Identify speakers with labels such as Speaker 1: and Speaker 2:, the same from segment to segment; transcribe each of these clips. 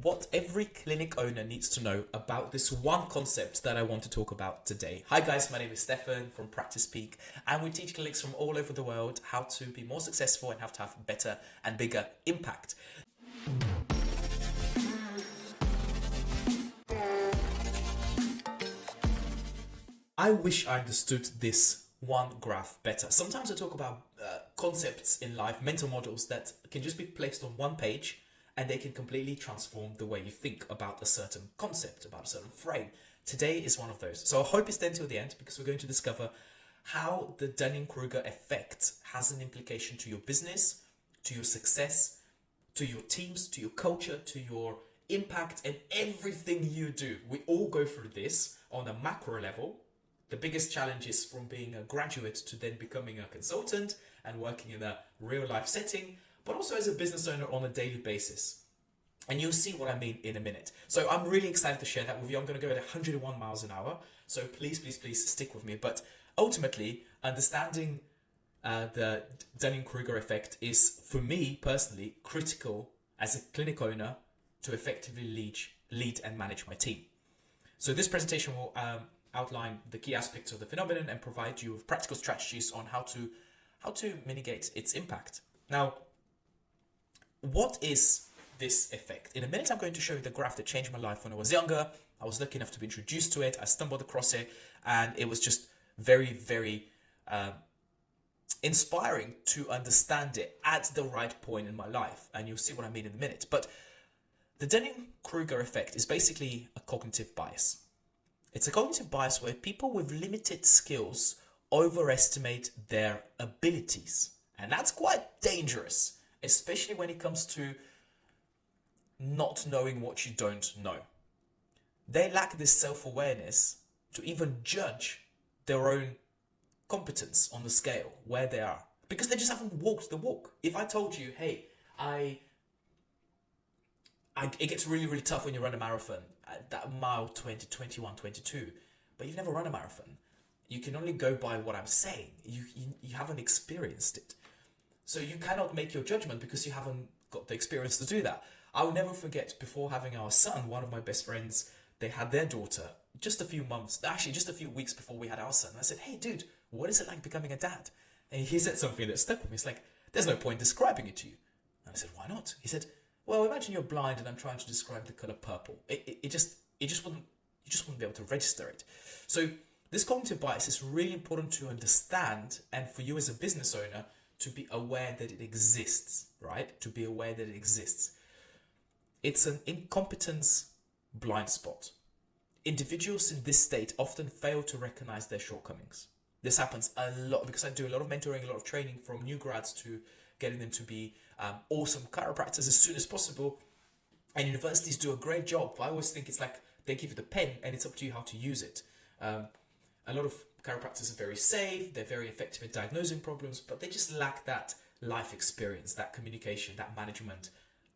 Speaker 1: what every clinic owner needs to know about this one concept that I want to talk about today. Hi guys, my name is Stefan from Practice Peak, and we teach clinics from all over the world how to be more successful and how to have better and bigger impact. I wish I understood this one graph better. Sometimes I talk about concepts in life, mental models that can just be placed on one page and they can completely transform the way you think about a certain concept, about a certain frame. Today is one of those. So I hope you stay until the end because we're going to discover how the Dunning-Kruger effect has an implication to your business, to your success, to your teams, to your culture, to your impact and everything you do. We all go through this on a macro level. The biggest challenge is from being a graduate to then becoming a consultant and working in a real life setting, but also as a business owner on a daily basis. And you'll see what I mean in a minute. So I'm really excited to share that with you. I'm going to go at 101 miles an hour. So please stick with me. But ultimately, understanding the Dunning-Kruger effect is, for me personally, critical as a clinic owner to effectively lead and manage my team. So this presentation will outline the key aspects of the phenomenon and provide you with practical strategies on how to mitigate its impact. Now, what is this effect? In a minute, I'm going to show you the graph that changed my life when I was younger. I was lucky enough to be introduced to it. I stumbled across it, and it was just very, very inspiring to understand it at the right point in my life. And you'll see what I mean in a minute. But the Dunning-Kruger effect is basically a cognitive bias. It's a cognitive bias where people with limited skills overestimate their abilities. And that's quite dangerous, especially when it comes to not knowing what you don't know. They lack this self-awareness to even judge their own competence on the scale, where they are, because they just haven't walked the walk. If I told you, hey, it gets really, really tough when you run a marathon at that mile 20, 21, 22, but you've never run a marathon. You can only go by what I'm saying. You haven't experienced it. So you cannot make your judgment because you haven't got the experience to do that. I will never forget, before having our son, one of my best friends, they had their daughter just a few weeks before we had our son. And I said, hey dude, what is it like becoming a dad? And he said something that stuck with me. It's like, there's no point describing it to you. And I said, why not? He said, well, imagine you're blind and I'm trying to describe the color purple. You just wouldn't be able to register it. So this cognitive bias is really important to understand, and for you as a business owner to be aware that it exists, right? To be aware that it exists. It's an incompetence blind spot. Individuals in this state often fail to recognize their shortcomings. This happens a lot because I do a lot of mentoring, a lot of training from new grads to getting them to be awesome chiropractors as soon as possible. And universities do a great job. I always think it's like they give you the pen and it's up to you how to use it. A lot of chiropractors are very safe, they're very effective at diagnosing problems, but they just lack that life experience, that communication, that management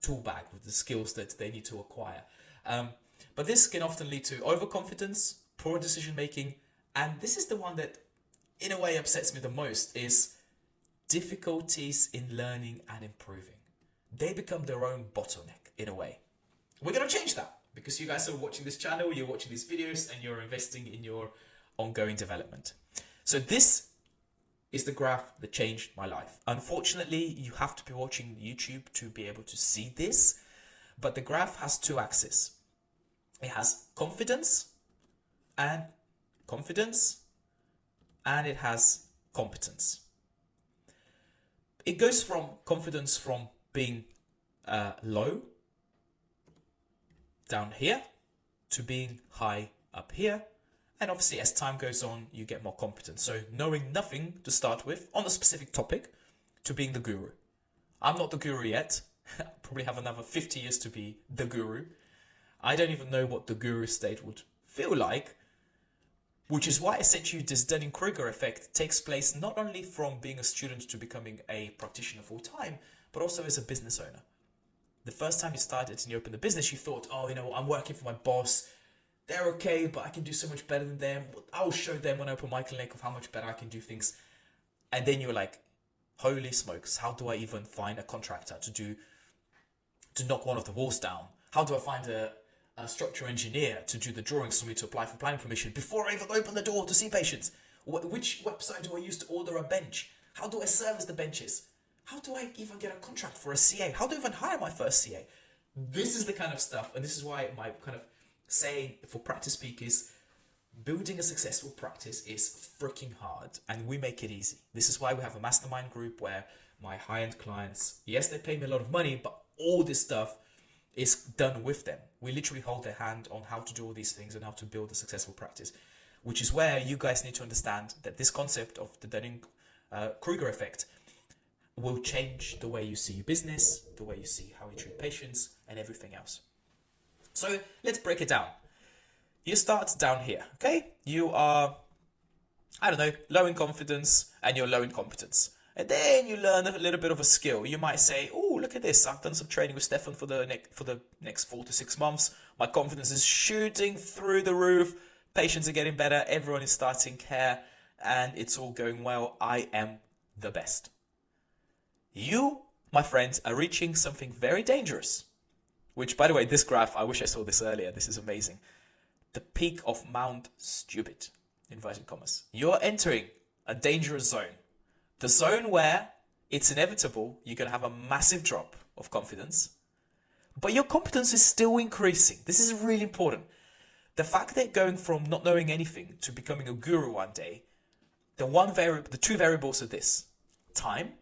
Speaker 1: tool bag with the skills that they need to acquire. But this can often lead to overconfidence, poor decision making, and this is the one that in a way upsets me the most, is difficulties in learning and improving. They become their own bottleneck in a way. We're going to change that because you guys are watching this channel, you're watching these videos, and you're investing in your ongoing development. So this is the graph that changed my life. Unfortunately, you have to be watching YouTube to be able to see this, but the graph has two axes. It has confidence, and it has competence. It goes from confidence from being low down here to being high up here. And obviously as time goes on, you get more competence. So knowing nothing to start with on a specific topic to being the guru. I'm not the guru yet. Probably have another 50 years to be the guru. I don't even know what the guru state would feel like, which is why I said to you this Dunning-Kruger effect takes place not only from being a student to becoming a practitioner full time, but also as a business owner. The first time you started and you opened the business, you thought, oh, I'm working for my boss. They're okay, but I can do so much better than them. I'll show them when I open my clinic of how much better I can do things. And then you're like, holy smokes, how do I even find a contractor to knock one of the walls down? How do I find a structural engineer to do the drawings for me to apply for planning permission before I even open the door to see patients? Which website do I use to order a bench? How do I service the benches? How do I even get a contract for a CA? How do I even hire my first CA? This is the kind of stuff, and this is why my kind of saying for practice speak is building a successful practice is freaking hard, and we make it easy. This is why we have a mastermind group where my high-end clients, yes, they pay me a lot of money, but all this stuff is done with them. We literally hold their hand on how to do all these things and how to build a successful practice, which is where you guys need to understand that this concept of the Dunning-Kruger Effect will change the way you see your business, the way you see how you treat patients, and everything else. So let's break it down. You start down here, okay? You are, I don't know, low in confidence and you're low in competence. And then you learn a little bit of a skill. You might say, oh, look at this. I've done some training with Stefan for the next 4 to 6 months. My confidence is shooting through the roof. Patients are getting better. Everyone is starting care and it's all going well. I am the best. You, my friends, are reaching something very dangerous. Which, by the way, this graph, I wish I saw this earlier. This is amazing. The peak of Mount Stupid, inverted commas. You're entering a dangerous zone. The zone where it's inevitable you're going to have a massive drop of confidence, but your competence is still increasing. This is really important. The fact that going from not knowing anything to becoming a guru one day, the two variables are this. Time.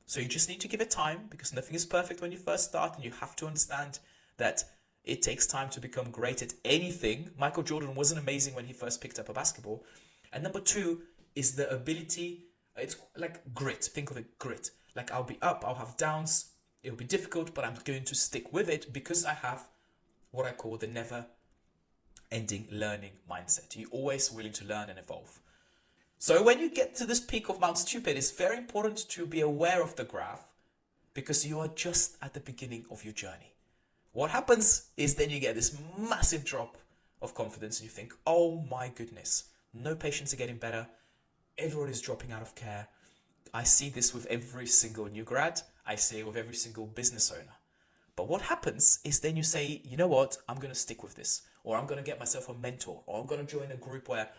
Speaker 1: So you just need to give it time because nothing is perfect when you first start, and you have to understand that it takes time to become great at anything. Michael Jordan wasn't amazing when he first picked up a basketball. And number 2 is the ability, it's like grit. Think of it, grit. Like I'll be up, I'll have downs. It'll be difficult, but I'm going to stick with it because I have what I call the never ending learning mindset. You're always willing to learn and evolve. So when you get to this peak of Mount Stupid, it's very important to be aware of the graph because you are just at the beginning of your journey. What happens is then you get this massive drop of confidence and you think, oh my goodness, no patients are getting better. Everyone is dropping out of care. I see this with every single new grad. I see it with every single business owner. But what happens is then you say, you know what, I'm going to stick with this, or I'm going to get myself a mentor, or I'm going to join a group where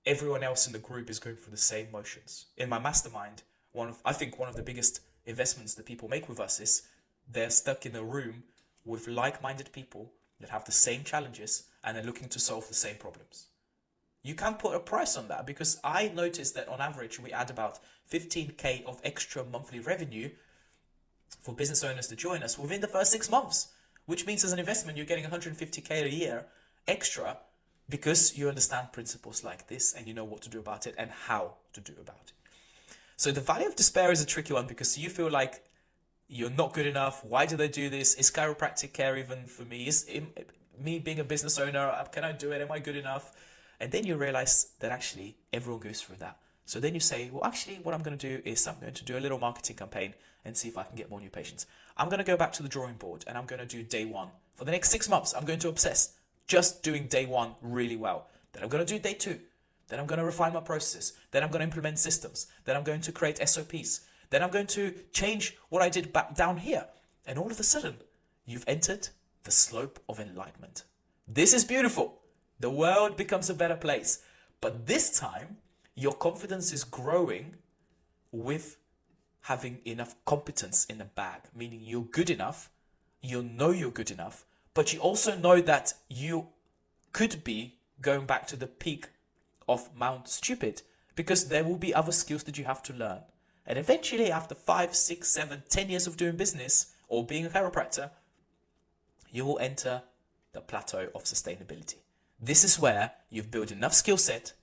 Speaker 1: everyone else in the group is going through the same motions. In my mastermind, I think one of the biggest investments that people make with us is they're stuck in a room with like-minded people that have the same challenges and are looking to solve the same problems. You can't put a price on that because I noticed that on average we add about 15k of extra monthly revenue for business owners to join us within the first 6 months, which means as an investment you're getting 150k a year extra because you understand principles like this and you know what to do about it and how to do about it. So the valley of despair is a tricky one because you feel like you're not good enough. Why do they do this? Is chiropractic care even for me? Is me being a business owner, can I do it? Am I good enough? And then you realize that actually everyone goes through that. So then you say, well, actually what I'm going to do is I'm going to do a little marketing campaign and see if I can get more new patients. I'm going to go back to the drawing board and I'm going to do day 1. For the next 6 months, I'm going to obsess just doing day 1 really well. Then I'm going to do day 2. Then I'm going to refine my processes. Then I'm going to implement systems. Then I'm going to create SOPs. Then I'm going to change what I did back down here. And all of a sudden, you've entered the slope of enlightenment. This is beautiful. The world becomes a better place. But this time, your confidence is growing with having enough competence in the bag, meaning you're good enough, you know you're good enough, but you also know that you could be going back to the peak of Mount Stupid because there will be other skills that you have to learn. And eventually, after 5, 6, 7, 10 years of doing business or being a chiropractor, you will enter the plateau of sustainability. This is where you've built enough skill set.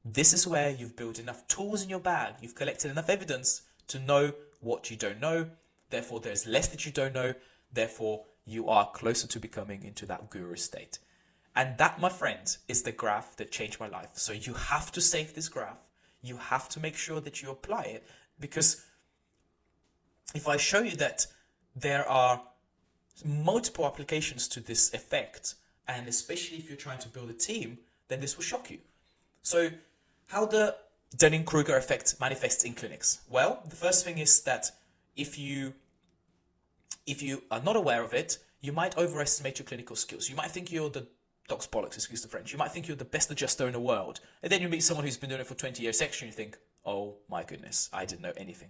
Speaker 1: This is where you've built enough tools in your bag. You've collected enough evidence to know what you don't know. Therefore, there's less that you don't know. Therefore, you are closer to becoming into that guru state. And that, my friend, is the graph that changed my life. So you have to save this graph. You have to make sure that you apply it. Because if I show you that there are multiple applications to this effect, and especially if you're trying to build a team, then this will shock you. So how the Dunning-Kruger effect manifests in clinics? Well, the first thing is that if you are not aware of it, You might overestimate your clinical skills. You might think you're the dog's bollocks, excuse the French. You might think you're the best adjuster in the world. And then you meet someone who's been doing it for 20 years extra and you think, oh my goodness, I didn't know anything.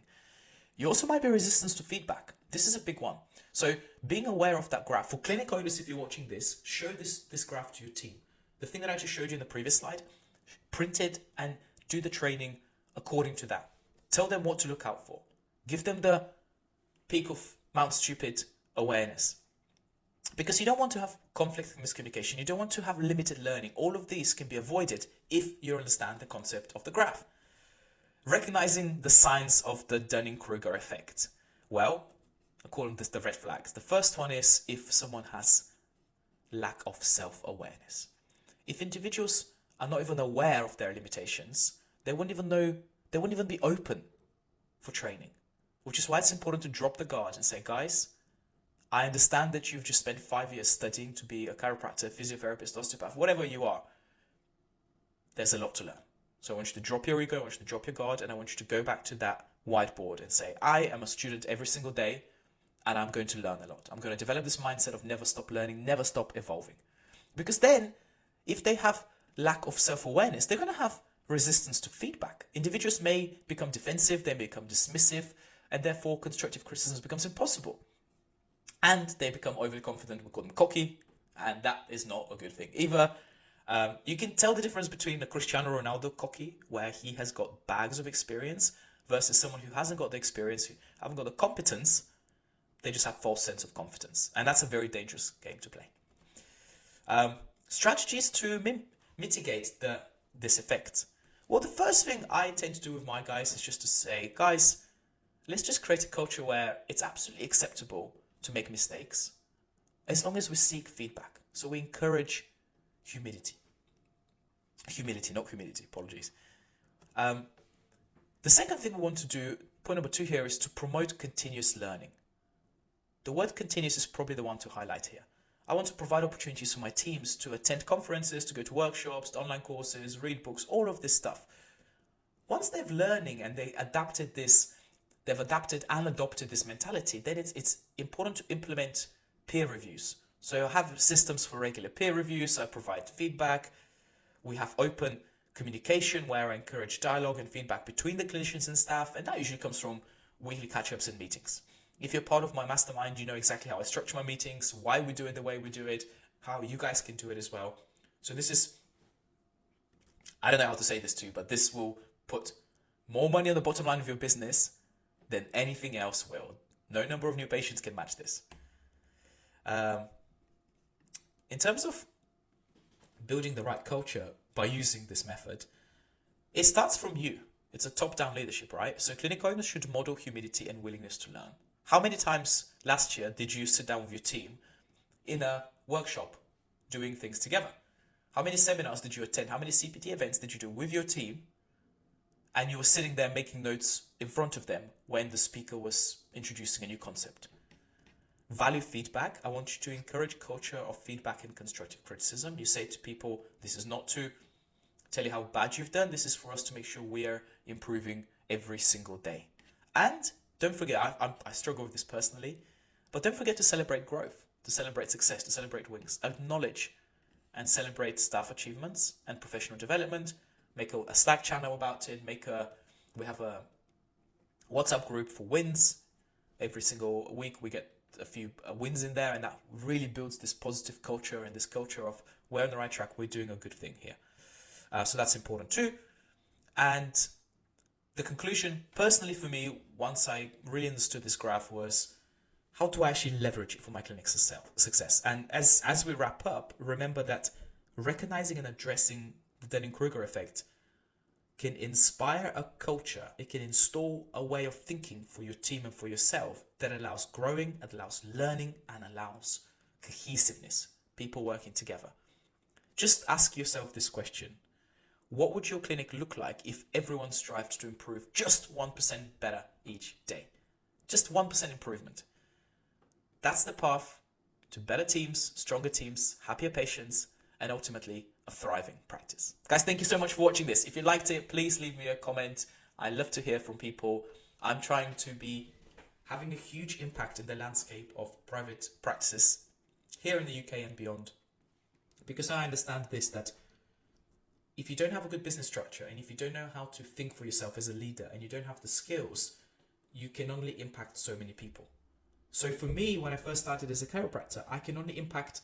Speaker 1: You also might be resistant to feedback. This is a big one. So being aware of that graph. For clinic owners, if you're watching this, show this graph to your team. The thing that I just showed you in the previous slide, print it and do the training according to that. Tell them what to look out for. Give them the peak of Mount Stupid awareness. Because you don't want to have conflict and miscommunication. You don't want to have limited learning. All of these can be avoided if you understand the concept of the graph. Recognizing the signs of the Dunning-Kruger Effect. Well, I call this the red flags. The first one is if someone has lack of self-awareness. If individuals are not even aware of their limitations, they wouldn't even be open for training. Which is why it's important to drop the guard and say, guys, I understand that you've just spent 5 years studying to be a chiropractor, physiotherapist, osteopath, whatever you are. There's a lot to learn. So I want you to drop your ego, I want you to drop your guard, and I want you to go back to that whiteboard and say, I am a student every single day, and I'm going to learn a lot. I'm going to develop this mindset of never stop learning, never stop evolving. Because then, if they have lack of self-awareness, they're going to have resistance to feedback. Individuals may become defensive, they may become dismissive, and therefore constructive criticism becomes impossible. And they become overly confident, we call them cocky, and that is not a good thing either. You can tell the difference between a Cristiano Ronaldo cocky, where he has got bags of experience, versus someone who hasn't got the experience, who haven't got the competence, they just have false sense of confidence. And that's a very dangerous game to play. Strategies to mitigate this effect. Well, the first thing I tend to do with my guys is just to say, guys, let's just create a culture where it's absolutely acceptable to make mistakes, as long as we seek feedback. So we encourage humility, not humility, apologies. The second thing we want to do, point number 2 here, is to promote continuous learning. The word continuous is probably the one to highlight here. I want to provide opportunities for my teams to attend conferences, to go to workshops, to online courses, read books, all of this stuff. Once they've learning and they've adapted and adopted this mentality, then it's important to implement peer reviews. So I have systems for regular peer reviews, I provide feedback, we have open communication where I encourage dialogue and feedback between the clinicians and staff, and that usually comes from weekly catch-ups and meetings. If you're part of my mastermind, you know exactly how I structure my meetings, why we do it the way we do it, how you guys can do it as well. So this is, I don't know how to say this to you, but this will put more money on the bottom line of your business than anything else will. No number of new patients can match this. In terms of building the right culture by using this method, it starts from you. It's a top-down leadership, right? So clinic owners should model humility and willingness to learn. How many times last year did you sit down with your team in a workshop doing things together? How many seminars did you attend? How many CPT events did you do with your team? And you were sitting there making notes in front of them when the speaker was introducing a new concept. Value feedback. I want you to encourage culture of feedback and constructive criticism. You say to people, this is not to tell you how bad you've done. This is for us to make sure we are improving every single day. And don't forget, I struggle with this personally, but don't forget to celebrate growth, to celebrate success, to celebrate wins. Acknowledge and celebrate staff achievements and professional development. Make a Slack channel about it. We have a WhatsApp group for wins. Every single week we get a few wins in there, and that really builds this positive culture and this culture of we're on the right track, we're doing a good thing here. So that's important too. And the conclusion, personally for me, once I really understood this graph, was how do I actually leverage it for my clinic's success? And as we wrap up, remember that recognizing and addressing the Dunning-Kruger effect can inspire a culture. It can install a way of thinking for your team and for yourself that allows growing, that allows learning, and allows cohesiveness, people working together. Just ask yourself this question. What would your clinic look like if everyone strived to improve just 1% better each day? Just 1% improvement. That's the path to better teams, stronger teams, happier patients, and ultimately a thriving practice. Guys, thank you so much for watching this. If you liked it, please leave me a comment. I love to hear from people. I'm trying to be having a huge impact in the landscape of private practices here in the UK and beyond. Because I understand this, that if you don't have a good business structure and if you don't know how to think for yourself as a leader and you don't have the skills, you can only impact so many people. So for me, when I first started as a chiropractor, I can only impact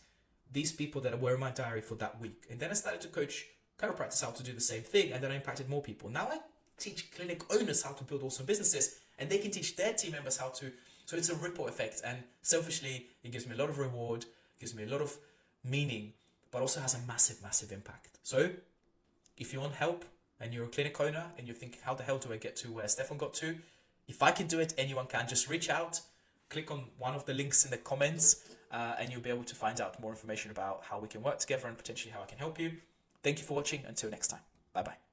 Speaker 1: these people that were in my diary for that week. And then I started to coach chiropractors how to do the same thing, and then I impacted more people. Now I teach clinic owners how to build awesome businesses, and they can teach their team members how to. So it's a ripple effect, and selfishly, it gives me a lot of reward, gives me a lot of meaning, but also has a massive, massive impact. So if you want help and you're a clinic owner and you're thinking, how the hell do I get to where Stefan got to? If I can do it, anyone can. Just reach out, click on one of the links in the comments, and you'll be able to find out more information about how we can work together and potentially how I can help you. Thank you for watching. Until next time. Bye-bye.